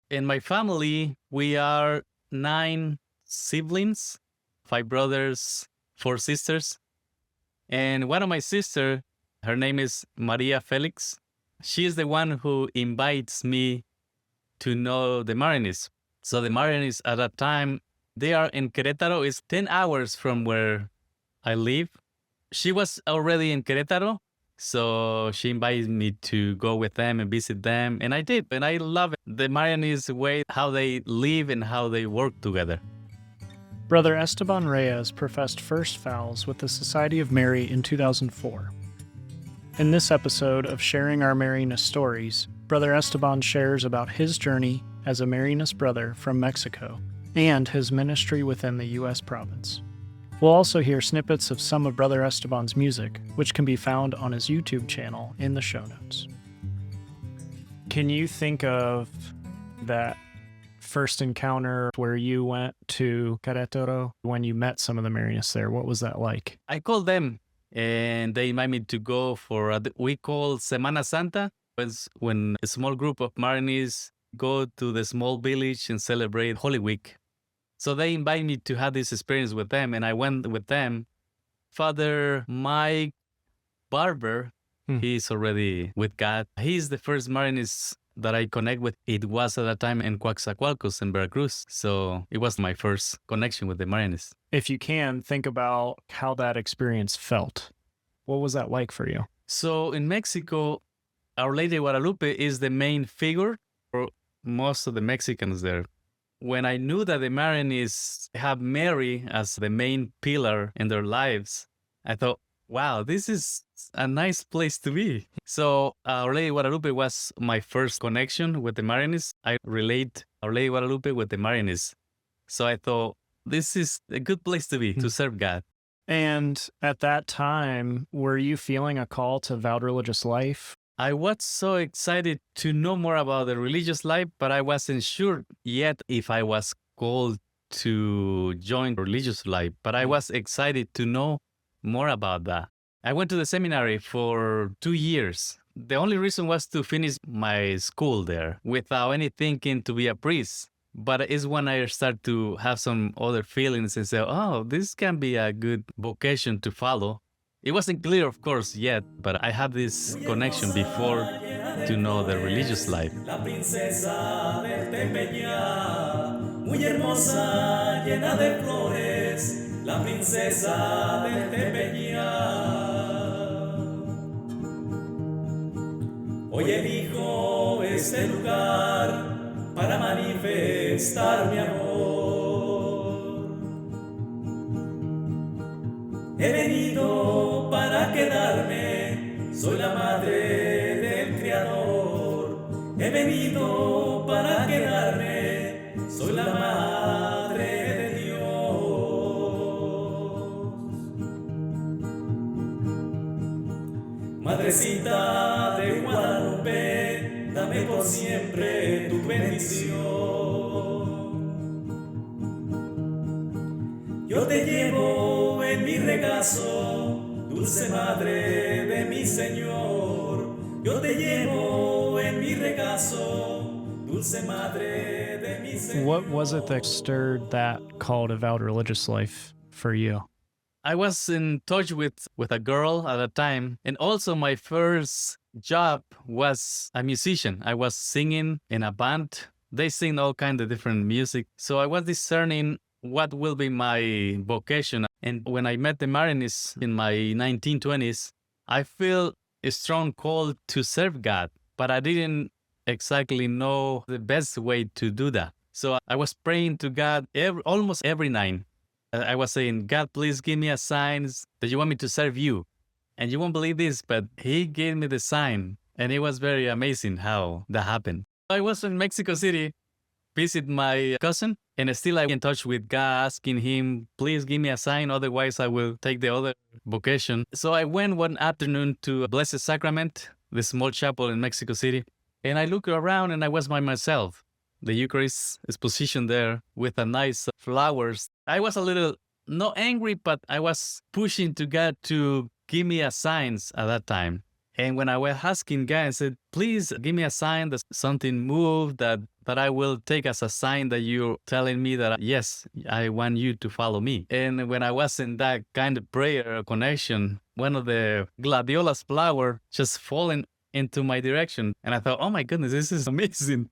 In my family, we are 9 siblings, 5 brothers, 4 sisters. And one of my sisters, her name is Maria Felix. She is the one who invites me to know the Marianists. So the Marianists at that time, they are in Querétaro. It's 10 hours from where I live. She was already in Querétaro, so she invited me to go with them and visit them. And I did. And I love it. The Marianist way, how they live and how they work together. Brother Esteban Reyes professed first vows with the Society of Mary in 2004. In this episode of Sharing Our Marianist Stories, Brother Esteban shares about his journey as a Marianist brother from Mexico and his ministry within the U.S. province. We'll also hear snippets of some of Brother Esteban's music, which can be found on his YouTube channel in the show notes. Can you think of that first encounter where you went to Querétaro when you met some of the Marianists there? What was that like? I called them and they invited me to go for what we call Semana Santa. It's when a small group of Marianists go to the small village and celebrate Holy Week. So they invited me to have this experience with them, and I went with them. Father Mike Barber, he's already with God. He's the first Marianist that I connect with. It was at that time in Coaxacualcos in Veracruz. So it was my first connection with the Marianists. If you can, think about how that experience felt. What was that like for you? So in Mexico, Our Lady of Guadalupe is the main figure for most of the Mexicans there. When I knew that the Marianists have Mary as the main pillar in their lives, I thought, wow, this is a nice place to be. So Our Lady of Guadalupe was my first connection with the Marianists. I relate Our Lady of Guadalupe with the Marianists. So I thought, this is a good place to be, to serve God. And at that time, were you feeling a call to vowed religious life? I was so excited to know more about the religious life, but I wasn't sure yet if I was called to join religious life. But I was excited to know more about that. I went to the seminary for 2 years. The only reason was to finish my school there without any thinking to be a priest. But it's when I start to have some other feelings and say, oh, this can be a good vocation to follow. It wasn't clear, of course, yet, but I had this connection before to know the religious life. La princesa del Tepeñá, muy hermosa, llena de flores, la princesa del Tepeñá. Hoy elijo este lugar para manifestar mi amor. He venido para quedarme, soy la madre del Creador. He venido para quedarme, soy la madre de Dios. Madrecita de Guadalupe, dame por siempre tu bendición. Yo te llevo en mi regazo, dulce madre de mi Señor. Yo te llevo en mi regazo, dulce madre de mi Señor. What was it that stirred that call to vowed religious life for you? I was in touch with a girl at the time, and also my first job was a musician. I was singing in a band. They sing all kinds of different music. So I was discerning what will be my vocation. And when I met the Marianists in my 1920s, I feel a strong call to serve God, but I didn't exactly know the best way to do that. So I was praying to God almost every night. I was saying, God, please give me a sign that you want me to serve you. And you won't believe this, but he gave me the sign. And it was very amazing how that happened. I was in Mexico City, visit my cousin, and still I'm in touch with God, asking him, please give me a sign, otherwise I will take the other vocation. So I went one afternoon to Blessed Sacrament, the small chapel in Mexico City, and I looked around and I was by myself. The Eucharist is positioned there with a nice flowers. I was a little, not angry, but I was pushing to God to give me a sign at that time. And when I was asking God, I said, please give me a sign that something moved, that that I will take as a sign that you're telling me that, yes, I want you to follow me. And when I was in that kind of prayer or connection, one of the gladiolus flower just falling into my direction. And I thought, oh my goodness, this is amazing.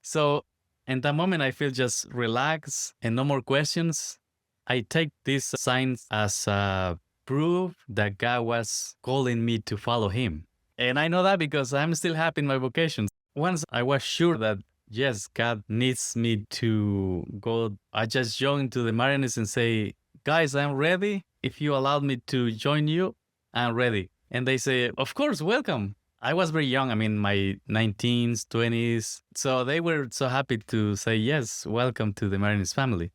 So in that moment, I feel just relaxed and no more questions. I take these signs as proof that God was calling me to follow him. And I know that because I'm still happy in my vocation. Once I was sure that, yes, God needs me to go, I just joined to the Marianists and say, guys, I'm ready. If you allowed me to join you, I'm ready. And they say, of course, welcome. I was very young. I'm in my 19s, 20s. So they were so happy to say, yes, welcome to the Marianist family.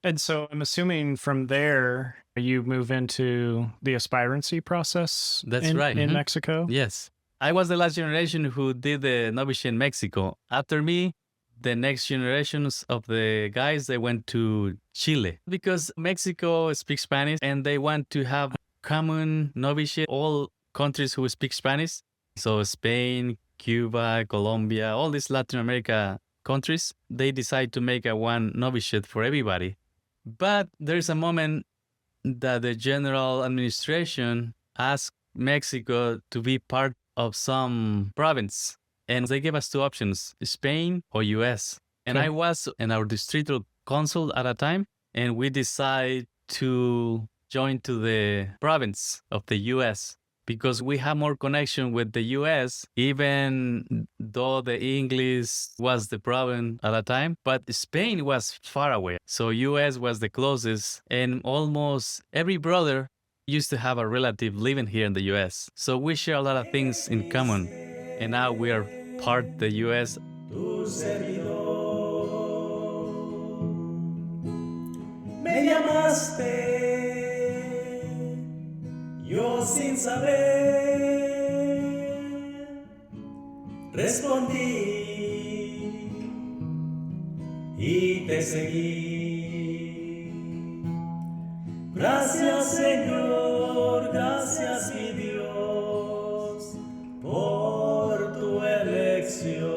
And so I'm assuming from there, you move into the aspirancy process That's right. in Mexico? Yes. I was the last generation who did the novitiate in Mexico. After me, the next generations of the guys, they went to Chile because Mexico speaks Spanish and they want to have common novitiate, all countries who speak Spanish. So Spain, Cuba, Colombia, all these Latin America countries, they decide to make a one novitiate for everybody. But there's a moment that the general administration asked Mexico to be part of some province. And they gave us two options, Spain or US. And Okay. I was in our distrital consul at a time, and we decided to join to the province of the US because we have more connection with the US, even though the English was the problem at a time, but Spain was far away. So US was the closest, and almost every brother used to have a relative living here in the US. So we share a lot of things in common, and now we are part of the US. Tu servidor. Me llamaste, yo sin saber, respondí y te seguí. Gracias, Señor, gracias, mi Dios, por tu elección.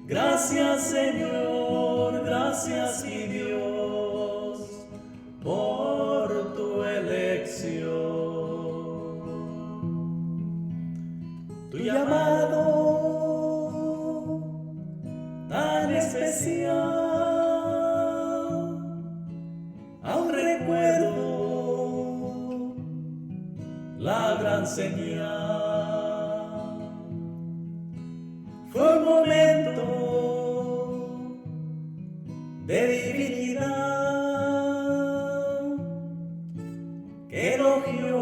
Gracias, Señor, gracias, mi Dios, por tu elección. Tu llamado tan especial, aún recuerdo la gran señal. Fue un momento de divinidad que elogió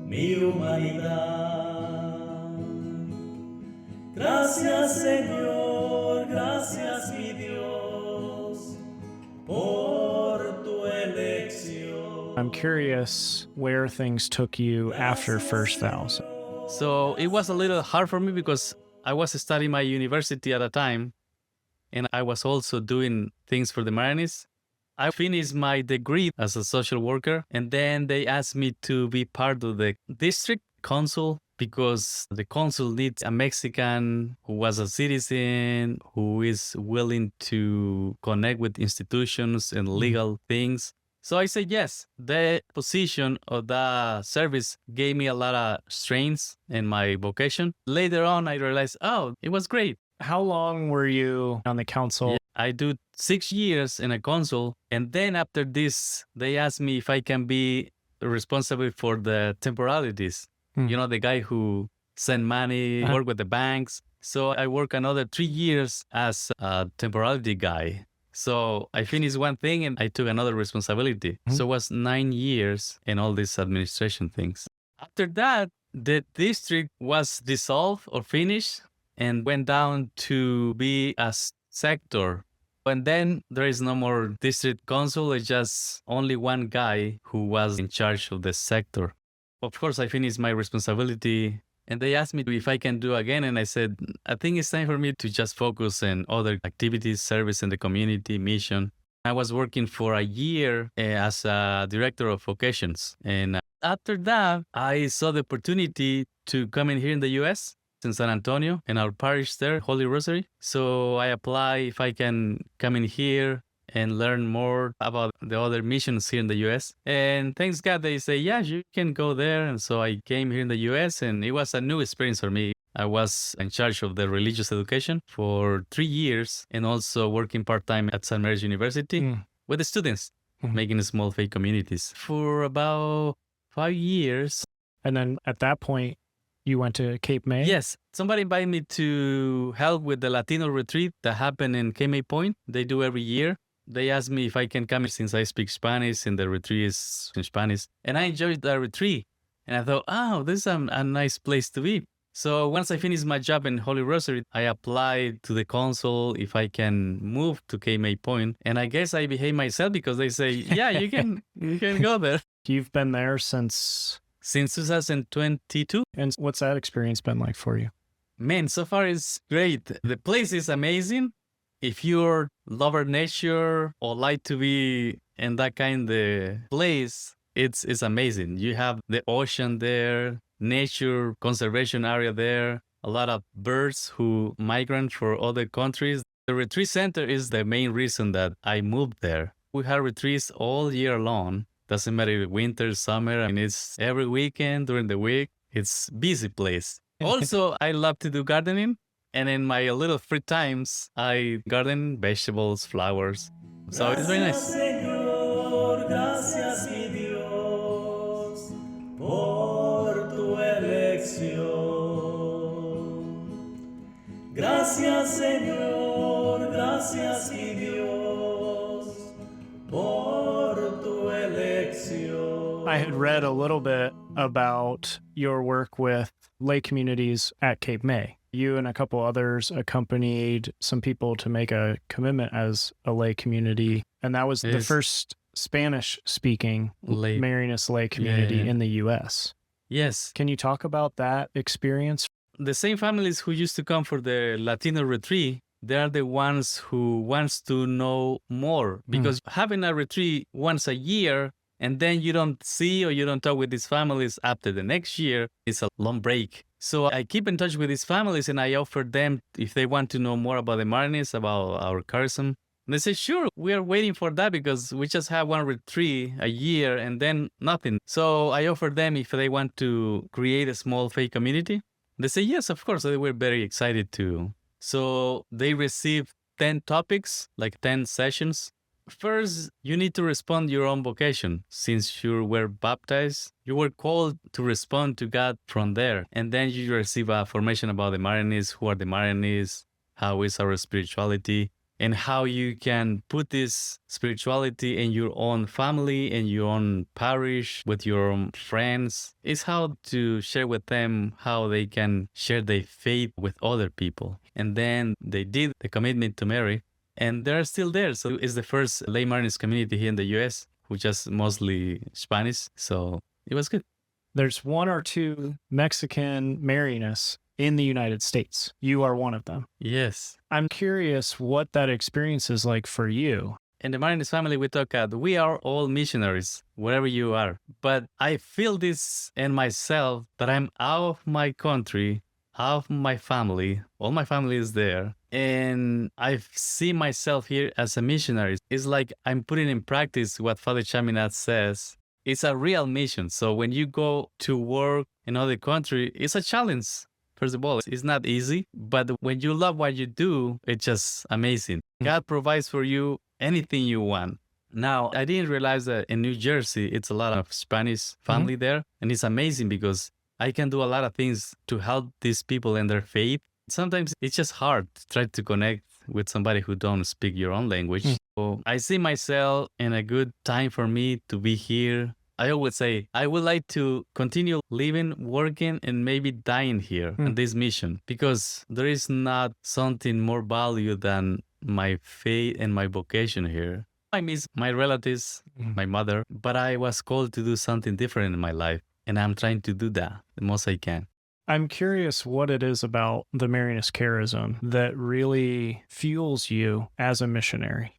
mi humanidad. Gracias, Señor, gracias, mi Dios, por tu elección. I'm curious where things took you after First Vows. So it was a little hard for me because I was studying my university at a time, and I was also doing things for the Marianists. I finished my degree as a social worker, and then they asked me to be part of the district council because the council needs a Mexican who was a citizen, who is willing to connect with institutions and legal things. So I said yes. The position of the service gave me a lot of strengths in my vocation. Later on, I realized, oh, it was great. How long were you on the council? I do 6 years in a council, and then after this, they asked me if I can be responsible for the temporalities. You know, the guy who send money, work with the banks. So I work another 3 years as a temporality guy. So I finished one thing and I took another responsibility. So it was 9 years in all these administration things. After that, the district was dissolved or finished and went down to be a sector. And then there is no more district council. It's just only one guy who was in charge of the sector. Of course, I finished my responsibility and they asked me if I can do again. And I said, I think it's time for me to just focus on other activities, service in the community, mission. I was working for a year as a director of vocations. And after that, I saw the opportunity to come in here in the US in San Antonio, in our parish there, Holy Rosary. So I apply if I can come in here and learn more about the other missions here in the U.S. And thanks God, they say, yeah, you can go there. And so I came here in the U.S. and it was a new experience for me. I was in charge of the religious education for 3 years and also working part-time at St. Mary's University with the students, making small faith communities for about 5 years. And then at that point, you went to Cape May? Yes. Somebody invited me to help with the Latino retreat that happened in Cape May Point. They do every year. They asked me if I can come since I speak Spanish and the retreat is in Spanish. And I enjoyed the retreat. And I thought, oh, this is a nice place to be. So once I finished my job in Holy Rosary, I applied to the consul if I can move to Cape May Point. And I guess I behaved myself because they say, yeah, you can go there. You've been there since 2022. And what's that experience been like for you? Man, so far it's great. The place is amazing. If you're lover nature or like to be in that kind of place, it's amazing. You have the ocean there, nature conservation area there, a lot of birds who migrate for other countries. The retreat center is the main reason that I moved there. We have retreats all year long. Doesn't matter winter, summer. I mean, it's every weekend during the week. It's busy place. Also, I love to do gardening. And in my little free times, I garden vegetables, flowers. So it's very nice. Señor, gracias, mi Dios, por tu elección. Gracias, Señor, gracias, mi Dios, por tu elección. I had read a little bit about your work with lay communities at Cape May. You and a couple others accompanied some people to make a commitment as a lay community. And that was the first Spanish-speaking Marianist lay community in the U.S. Yes. Can you talk about that experience? The same families who used to come for the Latino retreat, they are the ones who wants to know more. Because having a retreat once a year, and then you don't see or you don't talk with these families after the next year, it's a long break. So I keep in touch with these families and I offer them if they want to know more about the Marianists, about our Charism. And they say, sure, we are waiting for that because we just have one retreat a year and then nothing. So I offer them if they want to create a small faith community. They say, yes, of course. They were very excited too. So they receive 10 topics, like 10 sessions. First, you need to respond your own vocation. Since you were baptized, you were called to respond to God from there. And then you receive a formation about the Marianists, who are the Marianists, how is our spirituality, and how you can put this spirituality in your own family, in your own parish, with your own friends. It's how to share with them how they can share their faith with other people. And then they did the commitment to Mary. And they're still there. So it's the first lay Marianist community here in the U.S., which is mostly Spanish. So it was good. There's one or two Mexican Marianists in the United States. You are one of them. Yes. I'm curious what that experience is like for you. In the Marianist family, we talk about we are all missionaries, wherever you are. But I feel this in myself that I'm out of my country, out of my family. All my family is there. And I see myself here as a missionary. It's like I'm putting in practice what Father Chaminade says. It's a real mission. So when you go to work in another country, it's a challenge. First of all, it's not easy. But when you love what you do, it's just amazing. God provides for you anything you want. Now, I didn't realize that in New Jersey, it's a lot of Spanish family there. And it's amazing because I can do a lot of things to help these people in their faith. Sometimes it's just hard to try to connect with somebody who don't speak your own language. So I see myself in a good time for me to be here. I always say, I would like to continue living, working, and maybe dying here in this mission, because there is not something more value than my faith and my vocation here. I miss my relatives, my mother, but I was called to do something different in my life, and I'm trying to do that the most I can. I'm curious what it is about the Marianist charism that really fuels you as a missionary.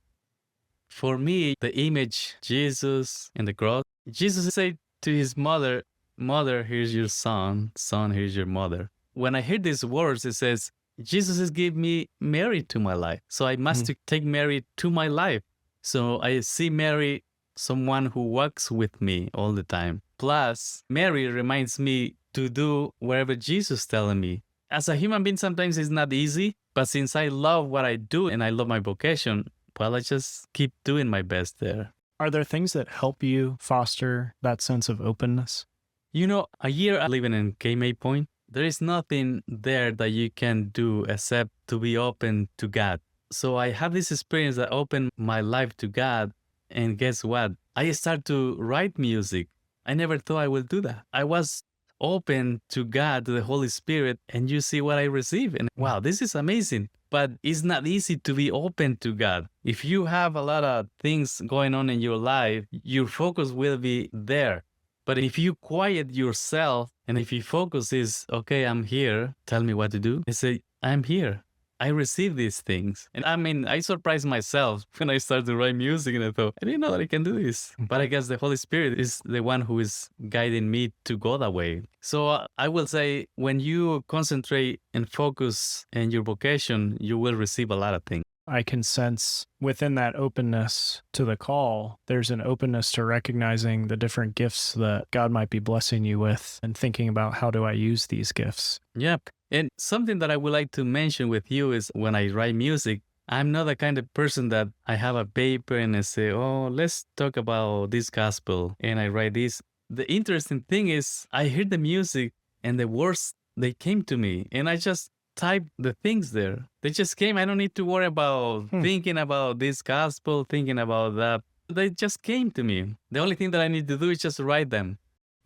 For me, the image, Jesus in the cross, Jesus said to his mother, Mother, here's your son, son, here's your mother. when I hear these words, it says, Jesus has given me Mary to my life. So I must take Mary to my life. So I see Mary, someone who walks with me all the time. Plus, Mary reminds me to do whatever Jesus is telling me. As a human being, sometimes it's not easy, but since I love what I do and I love my vocation, well, I just keep doing my best there. Are there things that help you foster that sense of openness? You know, a year living in K-May Point, there is nothing there that you can do except to be open to God. So I have this experience that opened my life to God. And guess what? I started to write music. I never thought I would do that. I was open to God, to the Holy Spirit, and you see what I receive. And wow, this is amazing. But it's not easy to be open to God. If you have a lot of things going on in your life, your focus will be there. But if you quiet yourself and if your focus is, okay, I'm here, tell me what to do, you say, I'm here. I receive these things. And I mean, I surprised myself when I started to write music and I thought, I didn't know that I can do this. But I guess the Holy Spirit is the one who is guiding me to go that way. So I will say, when you concentrate and focus in your vocation, you will receive a lot of things. I can sense within that openness to the call, there's an openness to recognizing the different gifts that God might be blessing you with and thinking about how do I use these gifts. Yep. And something that I would like to mention with you is when I write music, I'm not the kind of person that I have a paper and I say, oh, let's talk about this gospel. And I write this. The interesting thing is I hear the music and the words, they came to me and I just type the things there. They just came. I don't need to worry about thinking about this gospel, thinking about that. They just came to me. The only thing that I need to do is just write them.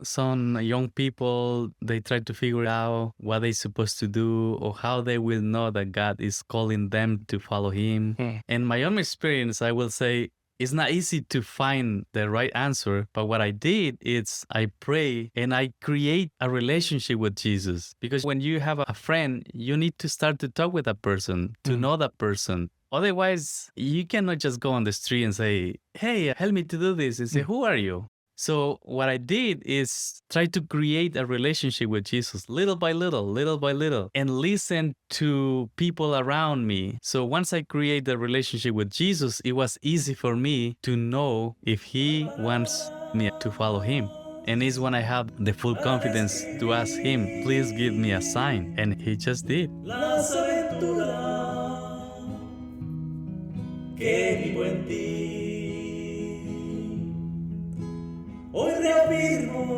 Some young people, they try to figure out what they're supposed to do or how they will know that God is calling them to follow Him. In my own experience, I will say, it's not easy to find the right answer, but what I did is I pray and I create a relationship with Jesus. Because when you have a friend, you need to start to talk with that person, to know that person. Otherwise, you cannot just go on the street and say, hey, help me to do this. And say, who are you? So what I did is try to create a relationship with Jesus little by little, and listen to people around me. So once I create the relationship with Jesus, it was easy for me to know if He wants me to follow Him. And it's when I have the full confidence to ask Him, please give me a sign. And He just did. Las aventuras que vivo en ti. Hoy reafirmo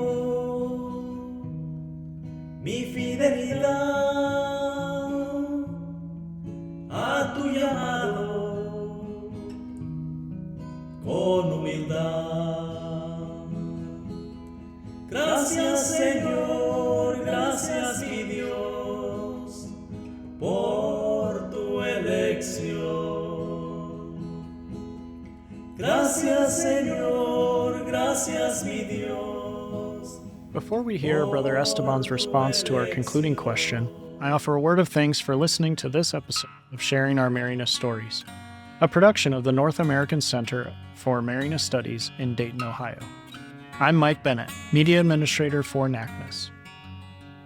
mi fidelidad a tu llamado con humildad. Gracias, Señor, gracias, mi Dios, por tu elección. Gracias, Señor, gracias, mi Dios. Before we hear Brother Esteban's response to our concluding question, I offer a word of thanks for listening to this episode of Sharing Our Marianist Stories, a production of the North American Center for Marianist Studies in Dayton, Ohio. I'm Mike Bennett, Media Administrator for NACMS.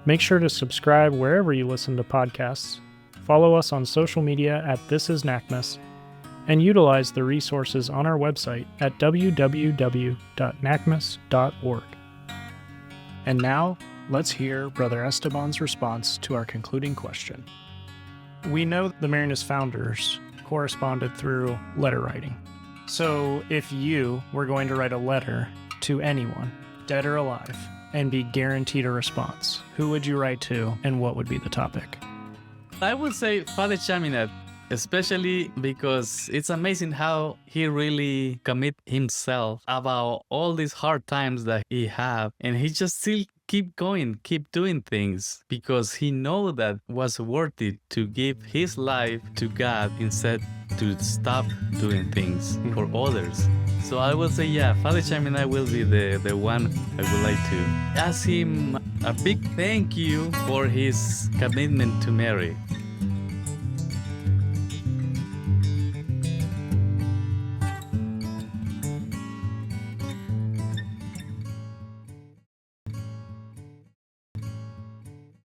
Make sure to subscribe wherever you listen to podcasts, follow us on social media at This Is NACMS, and utilize the resources on our website at www.nacms.org. And now, let's hear Brother Esteban's response to our concluding question. We know the Marianist founders corresponded through letter writing. So if you were going to write a letter to anyone, dead or alive, and be guaranteed a response, who would you write to and what would be the topic? I would say Father Chaminade, especially because it's amazing how he really commit himself about all these hard times that he have, and he just still keep going, keep doing things because he know that was worth it to give his life to God instead to stop doing things for others. So I will say, yeah, Father Chaminade will be the one I would like to ask him a big thank you for his commitment to Mary.